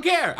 care.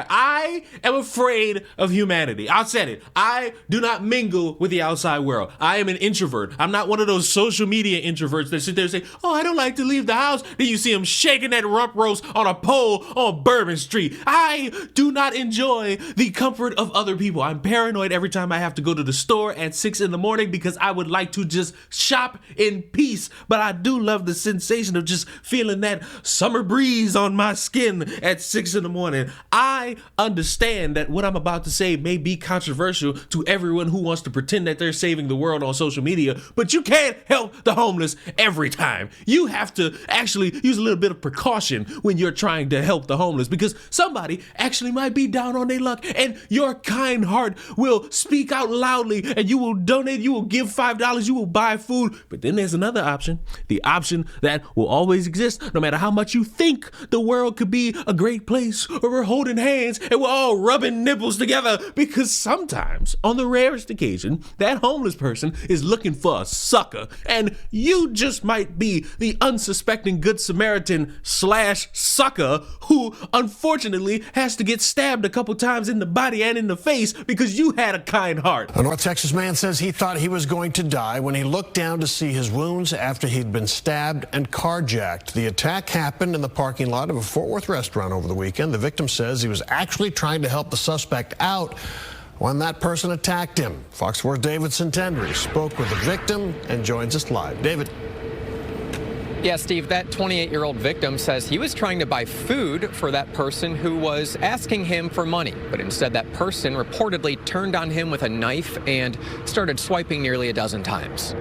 I am afraid of humanity. I said it. I do not mingle with the outside world. I am an introvert. I'm not one of those social media introverts that sit there and say, oh, I don't like to leave the house. Then you see them shaking that rump roast on a pole on Bourbon Street. I do not enjoy the comfort of other people. I'm paranoid every time I have to go to the store at 6 in the morning because I would like to just shop in peace. But I do love the sensation of just feeling that summer breeze on my skin at 6 in the morning. I understand that what I'm about to say may be controversial to everyone who wants to pretend that they're saving the world on social media, but you can't help the homeless every time. You have to actually use a little bit of precaution when you're trying to help the homeless, because somebody actually might be down on their luck, and your kind heart will speak out loudly, and you will donate, you will give $5, you will buy food. But then there's another option, the option that will always exist no matter how much you think the world could be a great place where we're holding hands and we're all rubbing nipples together, because sometimes, on the rarest occasion, that homeless person is looking for a sucker, and you just might be the unsuspecting good Samaritan / sucker who unfortunately has to get stabbed a couple times in the body and in the face because you had a kind heart. A North Texas man says he thought he was going to die when he looked down to see his wounds after he'd been stabbed and carjacked. The attack happened in the parking lot of a Fort Worth restaurant over the weekend. The victim says he was actually trying to help the suspect out when that person attacked him. Fox 4's David Santandri spoke with the victim and joins us live. David. Yeah, Steve, that 28-year-old victim says he was trying to buy food for that person who was asking him for money. But instead, that person reportedly turned on him with a knife and started swiping nearly a dozen times.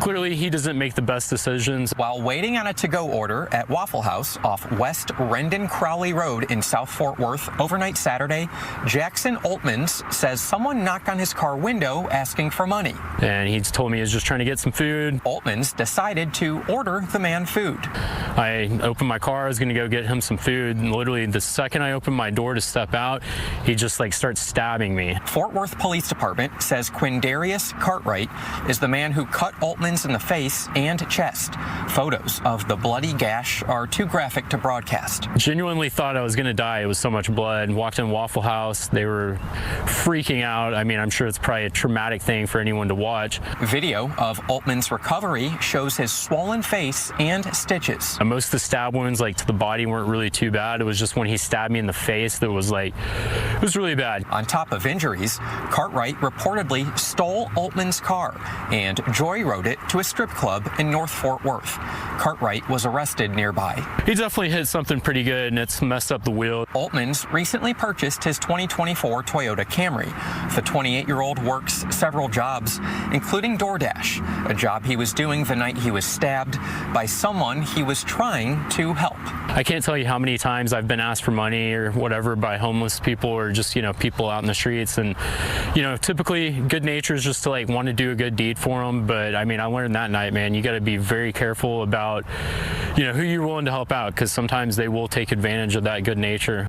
Clearly, he doesn't make the best decisions. While waiting on a to-go order at Waffle House off West Rendon Crowley Road in South Fort Worth overnight Saturday, Jackson Oltmans says someone knocked on his car window asking for money. And he told me he was just trying to get some food. Oltmans decided to order the man food. I opened my car, I was gonna go get him some food, and literally the second I opened my door to step out, he just starts stabbing me. Fort Worth Police Department says Quindarius Cartwright is the man who cut Oltmans in the face and chest. Photos of the bloody gash are too graphic to broadcast. Genuinely thought I was gonna die. It was so much blood. Walked in Waffle House. They were freaking out. I mean, I'm sure it's probably a traumatic thing for anyone to watch. Video of Oltmans' recovery shows his swollen face and stitches. Most of the stab wounds to the body weren't really too bad. It was just when he stabbed me in the face that was it was really bad. On top of injuries, Cartwright reportedly stole Oltmans' car and joyroad it to a strip club in North Fort Worth. Cartwright was arrested nearby. He definitely hit something pretty good, and it's messed up the wheel. Oltmans recently purchased his 2024 Toyota Camry. The 28-year-old works several jobs, including DoorDash, a job he was doing the night he was stabbed by someone he was trying to help. I can't tell you how many times I've been asked for money or whatever by homeless people or just, people out in the streets. And, typically good nature is just to want to do a good deed for them. But I learned that night, man, you got to be very careful about, who you're willing to help out, because sometimes they will take advantage of that good nature.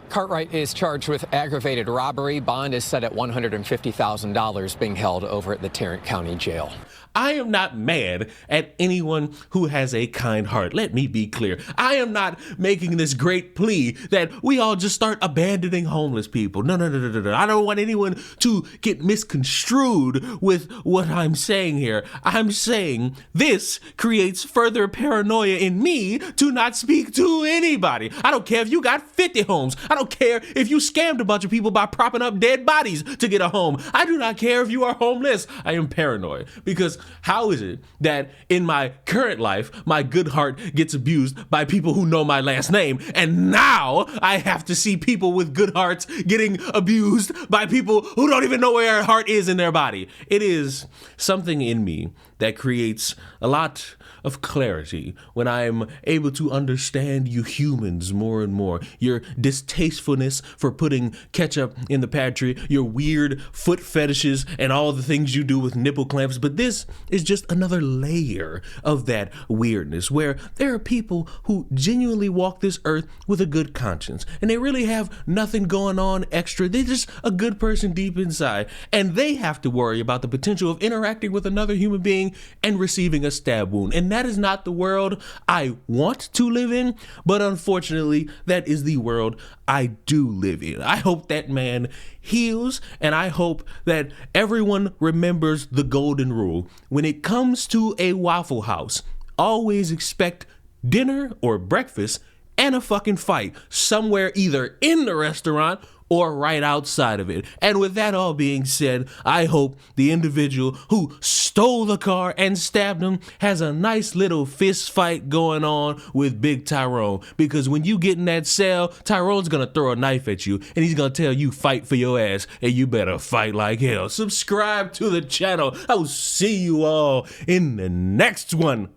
Cartwright is charged with aggravated robbery. Bond is set at $150,000, being held over at the Tarrant County Jail. I am not mad at anyone who has a kind heart. Let me be clear. I am not making this great plea that we all just start abandoning homeless people. No. I don't want anyone to get misconstrued with what I'm saying here. I'm saying this creates further paranoia in me to not speak to anybody. I don't care if you got 50 homes. I don't care if you scammed a bunch of people by propping up dead bodies to get a home. I do not care if you are homeless. I am paranoid because how is it that in my current life, my good heart gets abused by people who know my last name, and now I have to see people with good hearts getting abused by people who don't even know where a heart is in their body? It is something in me that creates a lot of clarity when I'm able to understand you humans more and more. Your distastefulness for putting ketchup in the pantry, your weird foot fetishes, and all the things you do with nipple clamps. But this is just another layer of that weirdness, where there are people who genuinely walk this earth with a good conscience, and they really have nothing going on extra. They're just a good person deep inside, and they have to worry about the potential of interacting with another human being bleeding and receiving a stab wound. And that is not the world I want to live in, but unfortunately, that is the world I do live in. I hope that man heals, and I hope that everyone remembers the golden rule. When it comes to a Waffle House, always expect dinner or breakfast and a fucking fight somewhere either in the restaurant or right outside of it. And with that all being said, I hope the individual who stole the car and stabbed him has a nice little fist fight going on with Big Tyrone. Because when you get in that cell, Tyrone's gonna throw a knife at you and he's gonna tell you fight for your ass, and you better fight like hell. Subscribe to the channel. I will see you all in the next one.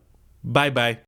Bye-bye.